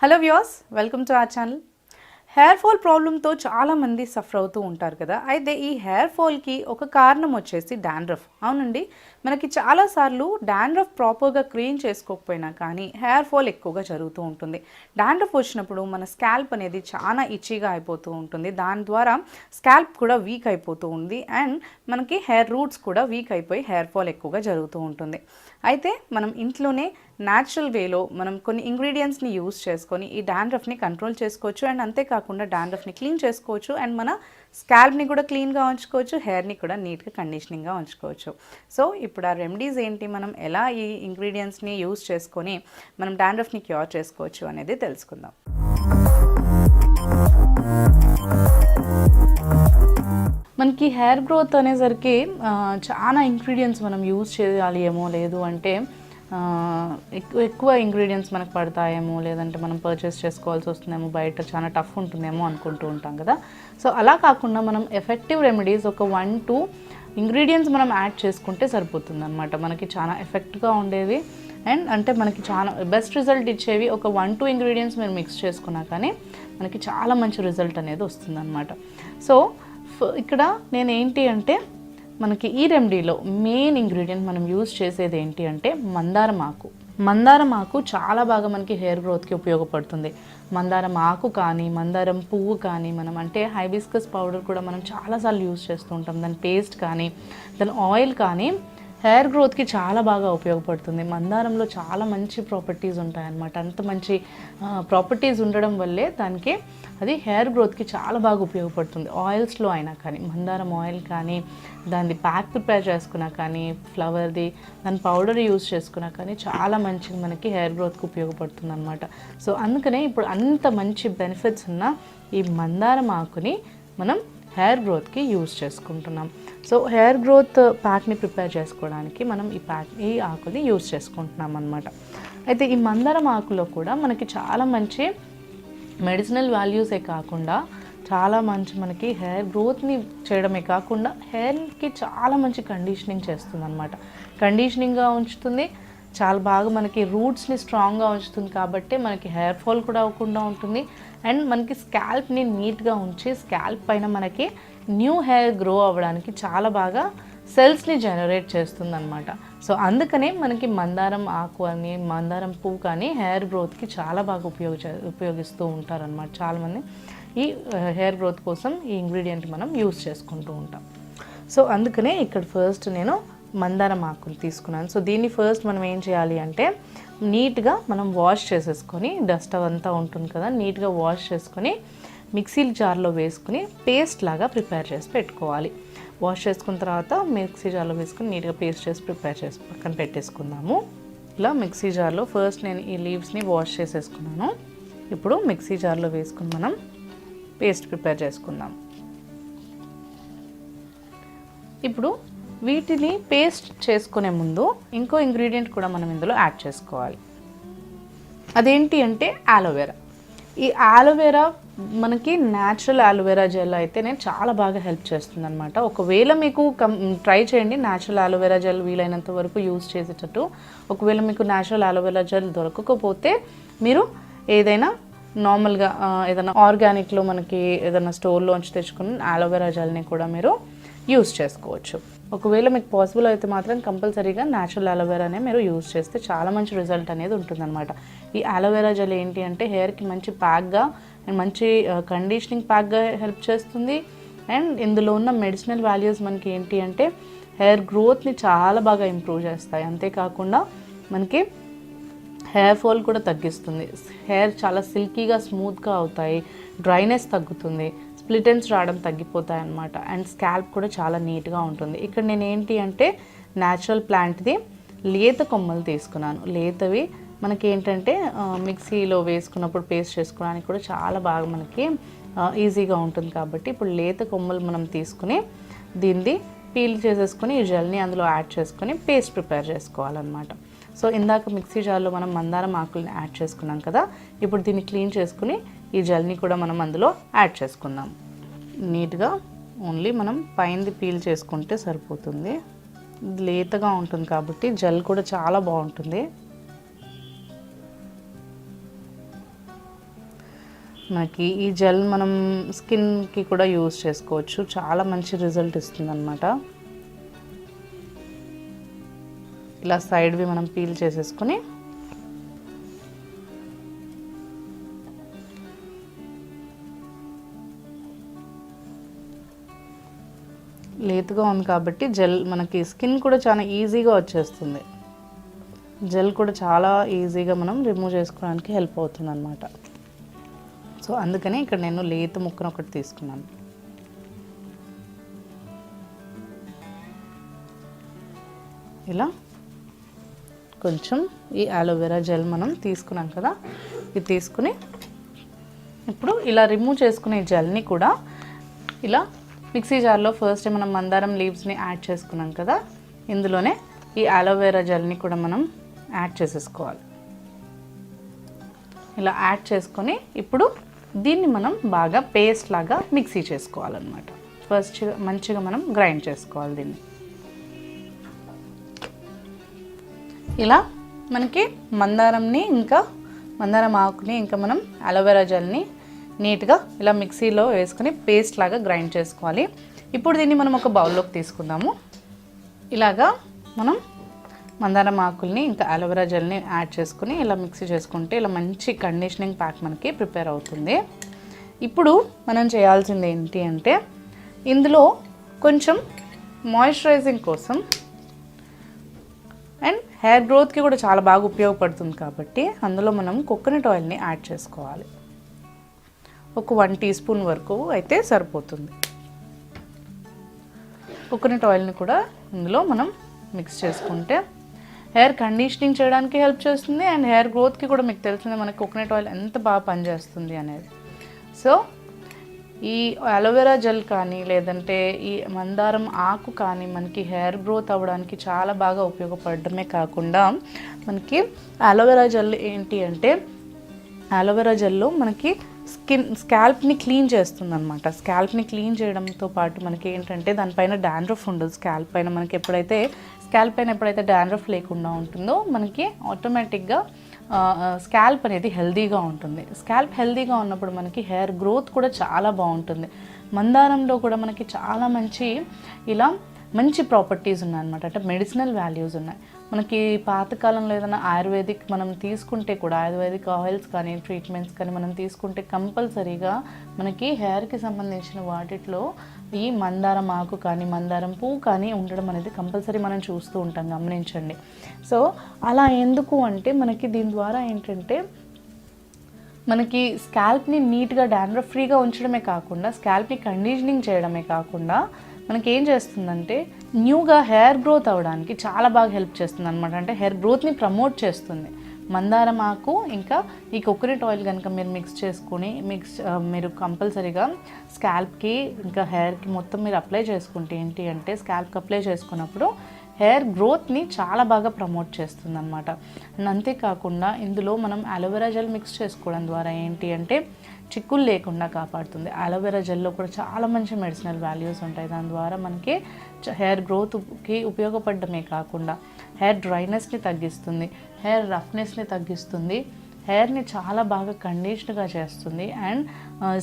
Hello viewers, welcome to our channel. Hair fall ప్రాబ్లంతో చాలామంది suffer అవుతూ ఉంటారు కదా. అయితే ఈ హెయిర్ ఫాల్కి ఒక కారణం వచ్చేసి డాండ్రఫ్. అవునండి, మనకి చాలాసార్లు డాండ్రఫ్ ప్రాపర్గా క్లీన్ చేసుకోకపోయినా కానీ హెయిర్ ఫాల్ ఎక్కువగా జరుగుతూ ఉంటుంది. డాండ్రఫ్ వచ్చినప్పుడు మన స్కాల్ప్ అనేది చాలా ఇచ్చిగా అయిపోతూ ఉంటుంది. దాని ద్వారా స్కాల్ప్ కూడా వీక్ అయిపోతూ ఉంది అండ్ మనకి హెయిర్ రూట్స్ కూడా వీక్ అయిపోయి హెయిర్ ఫాల్ ఎక్కువగా జరుగుతూ ఉంటుంది. అయితే మనం ఇంట్లోనే న్యాచురల్ వేలో మనం కొన్ని ఇంగ్రీడియంట్స్ని యూస్ చేసుకొని ఈ డాండ్రఫ్ని కంట్రోల్ చేసుకోవచ్చు అండ్ అంతేకాకుండా డాండ్రఫ్ని క్లీన్ చేసుకోవచ్చు అండ్ మన స్కాల్ప్ని కూడా క్లీన్గా ఉంచుకోవచ్చు, హెయిర్ని కూడా నీట్గా కండిషనింగ్గా ఉంచుకోవచ్చు. సో ఇప్పుడు ఆ రెమెడీస్ ఏంటి, మనం ఎలా ఈ ఇంగ్రీడియంట్స్ని యూస్ చేసుకొని మనం డాండ్రఫ్ని క్యూర్ చేసుకోవచ్చు అనేది తెలుసుకుందాం. మనకి హెయిర్ గ్రోత్ అనేసరికి చాలా ఇంగ్రీడియంట్స్ మనం యూజ్ చేయాలి ఏమో, లేదు అంటే ఎక్కువ ఇంగ్రీడియంట్స్ మనకు పడతాయేమో, లేదంటే మనం పర్చేస్ చేసుకోవాల్సి వస్తుందేమో, బయట చాలా టఫ్ ఉంటుందేమో అనుకుంటూ ఉంటాం కదా. సో అలా కాకుండా మనం ఎఫెక్టివ్ రెమెడీస్ ఒక 1-2 ఇంగ్రీడియంట్స్ మనం యాడ్ చేసుకుంటే సరిపోతుంది అనమాట. మనకి చాలా ఎఫెక్ట్గా ఉండేవి అండ్ అంటే మనకి చాలా బెస్ట్ రిజల్ట్ ఇచ్చేవి ఒక 1-2 ఇంగ్రీడియంట్స్ మీరు మిక్స్ చేసుకున్నా కానీ మనకి చాలా మంచి రిజల్ట్ అనేది వస్తుంది అనమాట. సో ఇక్కడ నేను ఏంటి అంటే మనకి ఈ రెమెడీలో మెయిన్ ఇంగ్రీడియంట్ మనం యూజ్ చేసేది ఏంటి అంటే మందారం ఆకు. మందారం ఆకు చాలా బాగా మనకి హెయిర్ గ్రోత్కి ఉపయోగపడుతుంది. మందారం ఆకు కానీ మందారం పువ్వు కానీ మనం అంటే హైబిస్కస్ పౌడర్ కూడా మనం చాలాసార్లు యూజ్ చేస్తూ ఉంటాం. దాని పేస్ట్ కానీ దాని ఆయిల్ కానీ హెయిర్ గ్రోత్కి చాలా బాగా ఉపయోగపడుతుంది. మందారంలో చాలా మంచి ప్రాపర్టీస్ ఉంటాయన్నమాట. అంత మంచి ప్రాపర్టీస్ ఉండడం వల్లే దానికి అది హెయిర్ గ్రోత్కి చాలా బాగా ఉపయోగపడుతుంది. ఆయిల్స్లో అయినా కానీ మందారం ఆయిల్ కానీ దాన్ని ప్యాక్ ప్రిపేర్ చేసుకున్నా కానీ ఫ్లవర్ది దాని పౌడర్ యూజ్ చేసుకున్నా కానీ చాలా మంచిగా మనకి హెయిర్ గ్రోత్కి ఉపయోగపడుతుంది అనమాట. సో అందుకనే ఇప్పుడు అంత మంచి బెనిఫిట్స్ ఉన్న ఈ మందారం ఆకుని మనం హెయిర్ గ్రోత్కి యూజ్ చేసుకుంటున్నాం. సో హెయిర్ గ్రోత్ ప్యాక్ని ప్రిపేర్ చేసుకోవడానికి మనం ఈ ఆకుని యూజ్ చేసుకుంటున్నాం అనమాట. అయితే ఈ మందారం ఆకులో కూడా మనకి చాలా మంచి మెడిసినల్ వాల్యూసే కాకుండా చాలా మంచి మనకి హెయిర్ గ్రోత్ని చేయడమే కాకుండా హెయిర్కి చాలా మంచి కండిషనింగ్ చేస్తుంది అనమాట. కండిషనింగ్గా ఉంచుతుంది, చాలా బాగా మనకి రూట్స్ని స్ట్రాంగ్గా ఉంచుతుంది. కాబట్టి మనకి హెయిర్ ఫాల్ కూడా అవ్వకుండా ఉంటుంది అండ్ మనకి స్కాల్ప్ని నీట్గా ఉంచి స్కాల్ప్ పైన మనకి న్యూ హెయిర్ గ్రో అవ్వడానికి చాలా బాగా సెల్స్ని జనరేట్ చేస్తుంది అనమాట. సో అందుకనే మనకి మందారం ఆకు అని మందారం పువ్వు కానీ హెయిర్ గ్రోత్కి చాలా బాగా ఉపయోగిస్తూ ఉంటారనమాట. చాలామంది ఈ హెయిర్ గ్రోత్ కోసం ఈ ఇంగ్రీడియంట్ మనం యూజ్ చేసుకుంటూ ఉంటాం. సో అందుకనే ఇక్కడ ఫస్ట్ నేను మందారం ఆకుని తీసుకున్నాను. సో దీన్ని ఫస్ట్ మనం ఏం చేయాలి అంటే నీట్గా మనం వాష్ చేసేసుకొని, డస్ట్ అవంతా ఉంటుంది కదా, నీట్గా వాష్ చేసుకొని మిక్సీ జార్లో వేసుకుని పేస్ట్ లాగా ప్రిపేర్ చేసి పెట్టుకోవాలి. వాష్ చేసుకున్న తర్వాత మిక్సీ జార్లో వేసుకుని నీట్గా పేస్ట్ చేసి ప్రిపేర్ చేసి పక్కన పెట్టేసుకుందాము. ఇలా మిక్సీ జార్లో ఫస్ట్ నేను ఈ లీవ్స్ని వాష్ చేసేసుకున్నాను. ఇప్పుడు మిక్సీ జార్లో వేసుకుని మనం పేస్ట్ ప్రిపేర్ చేసుకుందాం. ఇప్పుడు వీటిని పేస్ట్ చేసుకునే ముందు ఇంకో ఇంగ్రీడియంట్ కూడా మనం ఇందులో యాడ్ చేసుకోవాలి. అదేంటి అంటే ఆలోవెరా. ఈ ఆలోవెరా మనకి న్యాచురల్ ఆలోవెరా జెల్ అయితేనే చాలా బాగా హెల్ప్ చేస్తుంది అనమాట. ఒకవేళ మీకు ట్రై చేయండి న్యాచురల్ ఆలోవెరా జెల్ వీలైనంత వరకు యూజ్ చేసేటట్టు. ఒకవేళ మీకు న్యాచురల్ ఆలోవెరా జెల్ దొరకకపోతే మీరు ఏదైనా నార్మల్గా ఏదైనా ఆర్గానిక్లో మనకి ఏదైనా స్టోర్లోంచి తెచ్చుకుని ఆలోవెరా జెల్ని కూడా మీరు యూజ్ చేసుకోవచ్చు. ఒకవేళ మీకు పాసిబుల్ అయితే మాత్రం కంపల్సరీగా న్యాచురల్ అలోవెరానే మీరు యూజ్ చేస్తే చాలా మంచి రిజల్ట్ అనేది ఉంటుందన్నమాట. ఈ అలోవెరా జెల్ ఏంటి అంటే హెయిర్కి మంచి ప్యాక్గా అండ్ మంచి కండిషనింగ్ ప్యాక్గా హెల్ప్ చేస్తుంది అండ్ ఇందులో ఉన్న మెడిసినల్ వాల్యూస్ మనకి ఏంటి అంటే హెయిర్ గ్రోత్ని చాలా బాగా ఇంప్రూవ్ చేస్తాయి. అంతేకాకుండా మనకి హెయిర్ ఫాల్ కూడా తగ్గిస్తుంది, హెయిర్ చాలా సిల్కీగా స్మూత్గా అవుతాయి, డ్రైనెస్ తగ్గుతుంది, స్ప్లిట్ ఎండ్స్ రావడం తగ్గిపోతాయి అన్నమాట అండ్ స్కాల్ప్ కూడా చాలా నీట్గా ఉంటుంది. ఇక్కడ నేను ఏంటి అంటే న్యాచురల్ ప్లాంట్ది లేత కొమ్మలు తీసుకున్నాను. లేతవి మనకి ఏంటంటే మిక్సీలో వేసుకున్నప్పుడు పేస్ట్ చేసుకోవడానికి కూడా చాలా బాగా మనకి ఈజీగా ఉంటుంది. కాబట్టి ఇప్పుడు లేత కొమ్మలు మనం తీసుకుని దీన్ని పీల్ చేసేసుకొని ఈ జెల్ని అందులో యాడ్ చేసుకొని పేస్ట్ ప్రిపేర్ చేసుకోవాలన్నమాట. సో ఇందాక మిక్సీ జార్లో మనం మందారం ఆకుల్ని యాడ్ చేసుకున్నాం కదా, ఇప్పుడు దీన్ని క్లీన్ చేసుకుని ఈ జెల్ని కూడా మనం అందులో యాడ్ చేసుకుందాం. నీట్గా ఓన్లీ మనం పైనది పీల్ చేసుకుంటే సరిపోతుంది. లేతగా ఉంటుంది కాబట్టి జెల్ కూడా చాలా బాగుంటుంది. మనకి ఈ జెల్ మనం స్కిన్కి కూడా యూజ్ చేసుకోవచ్చు, చాలా మంచి రిజల్ట్ ఇస్తుంది అనమాట. ఇలా సైడ్వి మనం పీల్ చేసేసుకొని లేతగా ఉంది కాబట్టి జెల్ మనకి స్కిన్ కూడా చాలా ఈజీగా వచ్చేస్తుంది. జెల్ కూడా చాలా ఈజీగా మనం రిమూవ్ చేసుకోవడానికి హెల్ప్ అవుతుంది అనమాట. సో అందుకని ఇక్కడ నేను లేత ముక్కను ఒకటి తీసుకున్నాను. ఇలా కొంచెం ఈ అలోవెరా జెల్ మనం తీసుకున్నాం కదా, ఇది తీసుకుని ఇప్పుడు ఇలా రిమూవ్ చేసుకునే జెల్ని కూడా ఇలా మిక్సీ జార్లో ఫస్ట్ మనం మందారం లీవ్స్ని యాడ్ చేసుకున్నాం కదా, ఇందులోనే ఈ అలోవెరా జెల్ని కూడా మనం యాడ్ చేసేసుకోవాలి. ఇలా యాడ్ చేసుకొని ఇప్పుడు దీన్ని మనం బాగా పేస్ట్ లాగా మిక్సీ చేసుకోవాలన్నమాట. ఫస్ట్ మంచిగా మనం గ్రైండ్ చేసుకోవాలి దీన్ని. ఇలా మనకి మందారం ఆకుని ఇంకా మనం అలోవెరా జెల్ని నీట్గా ఇలా మిక్సీలో వేసుకొని పేస్ట్ లాగా గ్రైండ్ చేసుకోవాలి. ఇప్పుడు దీన్ని మనం ఒక బౌల్లోకి తీసుకుందాము. ఇలాగా మనం మందారం ఆకుల్ని ఇంకా అలోవెరా జెల్ని యాడ్ చేసుకుని ఇలా మిక్సీ చేసుకుంటే ఇలా మంచి కండిషనింగ్ ప్యాక్ మనకి ప్రిపేర్ అవుతుంది. ఇప్పుడు మనం చేయాల్సింది ఏంటి అంటే ఇందులో కొంచెం మాయిశ్చరైజింగ్ కోసం అండ్ హెయిర్ గ్రోత్కి కూడా చాలా బాగా ఉపయోగపడుతుంది కాబట్టి అందులో మనం కోకోనట్ ఆయిల్ని యాడ్ చేసుకోవాలి. ఒక 1 టీ స్పూన్ వరకు అయితే సరిపోతుంది. కోకోనట్ ఆయిల్ని కూడా ఇందులో మనం మిక్స్ చేసుకుంటే హెయిర్ కండిషనింగ్ చేయడానికి హెల్ప్ చేస్తుంది అండ్ హెయిర్ గ్రోత్కి కూడా మీకు తెలిసిందే మనకి కోకోనట్ ఆయిల్ ఎంత బాగా పనిచేస్తుంది అనేది. సో ఈ అలోవెరా జెల్ కానీ లేదంటే ఈ మందారం ఆకు కానీ మనకి హెయిర్ గ్రోత్ అవ్వడానికి చాలా బాగా ఉపయోగపడమే కాకుండా మనకి అలోవెరా జెల్ ఏంటి అంటే అలోవెరా జెల్లో మనకి స్కాల్ప్ని క్లీన్ చేస్తుంది అనమాట. స్కాల్ప్ని క్లీన్ చేయడంతో పాటు మనకి ఏంటంటే దానిపైన డాండ్రఫ్ ఉండదు. స్కాల్ప్ పైన ఎప్పుడైతే డాండ్రఫ్ లేకుండా ఉంటుందో మనకి ఆటోమేటిక్గా స్కాల్ప్ అనేది హెల్దీగా ఉంటుంది. స్కాల్ప్ హెల్దీగా ఉన్నప్పుడు మనకి హెయిర్ గ్రోత్ కూడా చాలా బాగుంటుంది. మందారంలో కూడా మనకి చాలా మంచి ప్రాపర్టీస్ ఉన్నాయన్నమాట. అంటే మెడిసినల్ వాల్యూస్ ఉన్నాయి. మనకి పాతకాలంలో ఏదైనా ఆయుర్వేదిక్ మనం తీసుకుంటే కూడా ఆయుర్వేదిక్ ఆయిల్స్ కానీ ట్రీట్మెంట్స్ కానీ మనం తీసుకుంటే కంపల్సరీగా మనకి హెయిర్కి సంబంధించిన వాటిలో ఈ మందారం ఆకు కానీ మందారం పువ్వు కానీ ఉండడం అనేది కంపల్సరీ మనం చూస్తూ ఉంటాం, గమనించండి. సో అలా ఎందుకు అంటే మనకి దీని ద్వారా ఏంటంటే మనకి స్కాల్ప్ని నీట్గా డాండ్రఫ్ ఫ్రీగా ఉంచడమే కాకుండా స్కాల్ప్ని కండిషనింగ్ చేయడమే కాకుండా మనకి ఏం చేస్తుందంటే న్యూగా హెయిర్ గ్రోత్ అవ్వడానికి చాలా బాగా హెల్ప్ చేస్తుంది అనమాట. అంటే హెయిర్ గ్రోత్ని ప్రమోట్ చేస్తుంది. మందారం ఆకు ఇంకా ఈ కోకోనట్ ఆయిల్ కనుక మీరు మిక్స్ చేసుకుని మీరు కంపల్సరీగా స్కాల్ప్కి ఇంకా హెయిర్కి మొత్తం మీరు అప్లై చేసుకుంటే ఏంటి అంటే స్కాల్ప్కి అప్లై చేసుకున్నప్పుడు హెయిర్ గ్రోత్ని చాలా బాగా ప్రమోట్ చేస్తుంది అనమాట. అండ్ అంతేకాకుండా ఇందులో మనం అలోవెరా జెల్ మిక్స్ చేసుకోవడం ద్వారా ఏంటి అంటే చిక్కులు లేకుండా కాపాడుతుంది. అలోవెరా జెల్లో కూడా చాలా మంచి మెడిసినల్ వాల్యూస్ ఉంటాయి. దాని ద్వారా మనకి హెయిర్ గ్రోత్కి ఉపయోగపడమే కాకుండా హెయిర్ డ్రైనెస్ని తగ్గిస్తుంది, హెయిర్ రఫ్నెస్ని తగ్గిస్తుంది, హెయిర్ని చాలా బాగా కండిషన్గా చేస్తుంది అండ్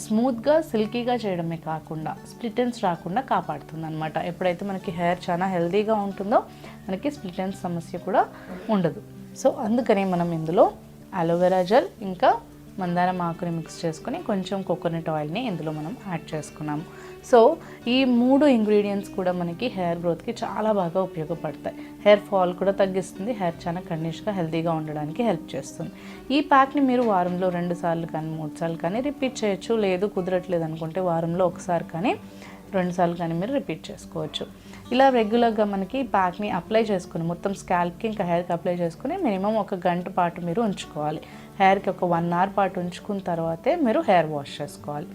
స్మూత్గా సిల్కీగా చేయడమే కాకుండా స్ప్లిట్ ఎండ్స్ రాకుండా కాపాడుతుంది అనమాట. ఎప్పుడైతే మనకి హెయిర్ చాలా హెల్తీగా ఉంటుందో మనకి స్ప్లిట్ ఎండ్స్ సమస్య కూడా ఉండదు. సో అందుకని మనం ఇందులో అలోవెరా జెల్ ఇంకా మందారం ఆకుని మిక్స్ చేసుకొని కొంచెం కోకోనట్ ఆయిల్ని ఇందులో మనం యాడ్ చేసుకున్నాము. సో ఈ 3 ఇంగ్రీడియంట్స్ కూడా మనకి హెయిర్ గ్రోత్కి చాలా బాగా ఉపయోగపడతాయి. హెయిర్ ఫాల్ కూడా తగ్గిస్తుంది, హెయిర్ చాలా కండిషన్గా హెల్తీగా ఉండడానికి హెల్ప్ చేస్తుంది. ఈ ప్యాక్ని మీరు వారంలో 2 సార్లు కానీ 3 సార్లు కానీ రిపీట్ చేయొచ్చు. లేదు కుదరట్లేదు అనుకుంటే వారంలో 1 సారి కానీ 2 సార్లు కానీ మీరు రిపీట్ చేసుకోవచ్చు. ఇలా రెగ్యులర్గా మనకి ప్యాక్ని అప్లై చేసుకుని మొత్తం స్కాల్ప్కి ఇంకా హెయిర్కి అప్లై చేసుకుని మినిమం 1 గంట పాటు మీరు ఉంచుకోవాలి. హెయిర్కి ఒక 1 అవర్ పాటు ఉంచుకున్న తర్వాతే మీరు హెయిర్ వాష్ చేసుకోవాలి.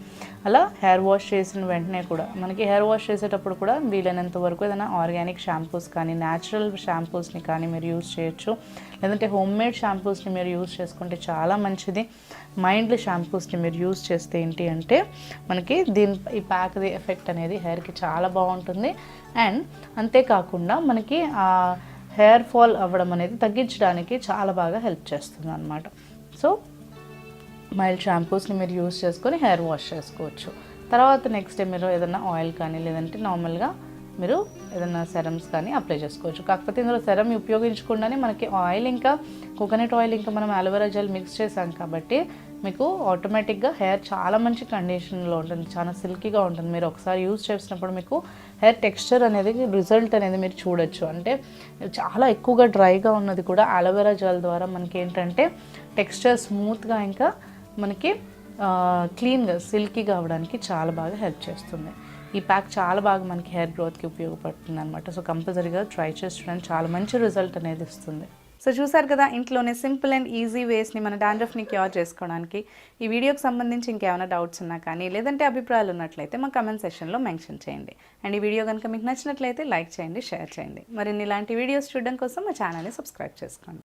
అలా హెయిర్ వాష్ చేసిన వెంటనే కూడా మనకి హెయిర్ వాష్ చేసేటప్పుడు కూడా వీలైనంత వరకు ఏదైనా ఆర్గానిక్ షాంపూస్ కానీ న్యాచురల్ షాంపూస్ని కానీ మీరు యూజ్ చేయొచ్చు. లేదంటే హోమ్మేడ్ షాంపూస్ని మీరు యూజ్ చేసుకుంటే చాలా మంచిది. మైండ్లీ షాంపూస్ని మీరు యూజ్ చేస్తే ఏంటి అంటే మనకి ఈ ప్యాక్ది ఎఫెక్ట్ అనేది హెయిర్కి చాలా బాగుంటుంది. అండ్ అంతేకాకుండా మనకి ఆ హెయిర్ ఫాల్ అవ్వడం అనేది తగ్గించడానికి చాలా బాగా హెల్ప్ చేస్తుంది అన్నమాట. సో మైల్డ్ షాంపూస్ని మీరు యూస్ చేసుకొని హెయిర్ వాష్ చేసుకోవచ్చు. తర్వాత నెక్స్ట్ డే మీరు ఏదైనా ఆయిల్ కానీ లేదంటే నార్మల్గా మీరు ఏదైనా సెరమ్స్ కానీ అప్లై చేసుకోవచ్చు. కాకపోతే ఇందులో సెరమ్ ఉపయోగించకుండానే మనకి ఆయిల్ ఇంకా కోకోనట్ ఆయిల్ ఇంకా మనం అలోవెరా జెల్ మిక్స్ చేసాం కాబట్టి మీకు ఆటోమేటిక్గా హెయిర్ చాలా మంచి కండిషన్లో ఉంటుంది, చాలా సిల్కీగా ఉంటుంది. మీరు ఒకసారి యూజ్ చేసినప్పుడు మీకు హెయిర్ టెక్స్చర్ అనేది రిజల్ట్ అనేది మీరు చూడొచ్చు. అంటే చాలా ఎక్కువగా డ్రైగా ఉన్నది కూడా అలోవెరా జెల్ ద్వారా మనకి ఏంటంటే టెక్స్చర్ స్మూత్గా ఇంకా మనకి క్లీన్గా సిల్కీగా అవ్వడానికి చాలా బాగా హెల్ప్ చేస్తుంది. ఈ ప్యాక్ చాలా బాగా మనకి హెయిర్ గ్రోత్కి ఉపయోగపడుతుంది అనమాట. సో కంపల్సరీగా ట్రై చేసి చూడండి, చాలా మంచి రిజల్ట్ అనేది ఇస్తుంది. సో చూసారు కదా, ఇంట్లోనే సింపుల్ అండ్ ఈజీ వేస్ని మన డాండ్రఫ్ని క్యూర్ చేసుకోవడానికి. ఈ వీడియోకి సంబంధించి ఇంకేమైనా డౌట్స్ ఉన్నా కానీ లేదంటే అభిప్రాయాలు ఉన్నట్లయితే మా కమెంట్ సెక్షన్లో మెన్షన్ చేయండి. అండ్ ఈ వీడియో కనుక మీకు నచ్చినట్లయితే లైక్ చేయండి, షేర్ చేయండి. మరిన్ని ఇలాంటి వీడియోస్ చూడడం కోసం మా ఛానల్ని సబ్స్క్రైబ్ చేసుకోండి.